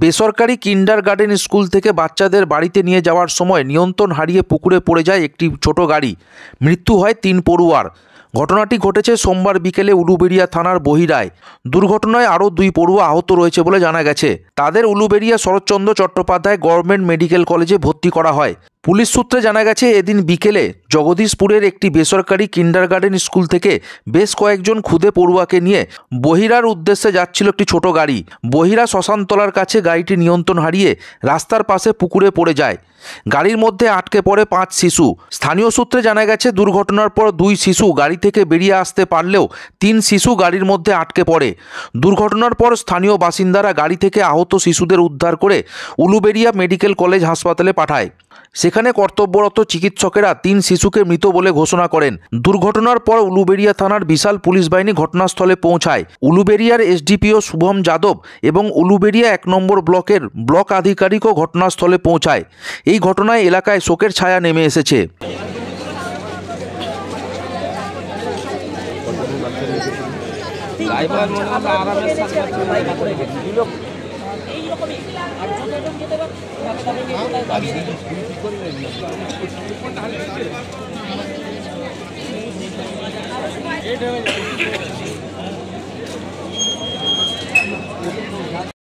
বেসরকারি kindergarten school থেকে বাচ্চাদের বাড়িতে নিয়ে যাওয়ার সময় নিয়ন্ত্রণ হারিয়ে পুকুরে পড়ে যায় একটি ছোট গাড়ি। মৃত্যু হয় 3 পড়ুয়ার। ঘটনাটি ঘটেছে সোমবার বিকেলে উলুবেড়িয়া থানার বহিরায়। দুর্ঘটনায় আরও 2 পড়ুয়া আহত রয়েছে বলে জানা গেছে। তাদের উলুবেড়িয়া শরৎচন্দ্র চট্টোপাধ্যায় গভর্নমেন্ট মেডিকেল কলেজে ভর্তি করা হয়। পুলিশ সূত্রে জানা গেছে, এদিন বিকেলে জগদীশপুরের একটি বেসরকারি কিন্ডারগার্টেন স্কুল থেকে বেশ কয়েকজন ক্ষুদে পড়ুয়াকে নিয়ে বহিরার উদ্দেশ্যে যাচ্ছিল একটি ছোট গাড়ি। বহিরা শ্মশানতলার কাছে গাড়িটি নিয়ন্ত্রণ হারিয়ে রাস্তার পাশে পুকুরে পড়ে যায়। গাড়ির মধ্যে আটকে পড়ে 5 শিশু। স্থানীয় সূত্রে জানা গেছে, দুর্ঘটনার পর 2 শিশু গাড়ি থেকে বেরিয়ে আসতে পারলেও 3 শিশু গাড়ির মধ্যে আটকে পড়ে। দুর্ঘটনার পর স্থানীয় বাসিন্দারা গাড়ি থেকে আহত শিশুদের উদ্ধার করে উলুবেড়িয়া মেডিকেল কলেজ হাসপাতালে পাঠায়। সেখানে কর্তব্যরত চিকিৎসকেরা 3 শিশুকে মৃত বলে ঘোষণা করেন। দুর্ঘটনার পর উলুবেড়িয়া থানার বিশাল পুলিশ বাহিনী ঘটনাস্থলে পৌঁছায়। উলুবেড়িয়ার এসডিপিও শুভম যাদব এবং উলুবেড়িয়া 1 নম্বর ব্লকের ব্লক আধিকারিকও ঘটনাস্থলে পৌঁছায়। এই ঘটনায় এলাকায় শোকের ছায়া নেমে এসেছে।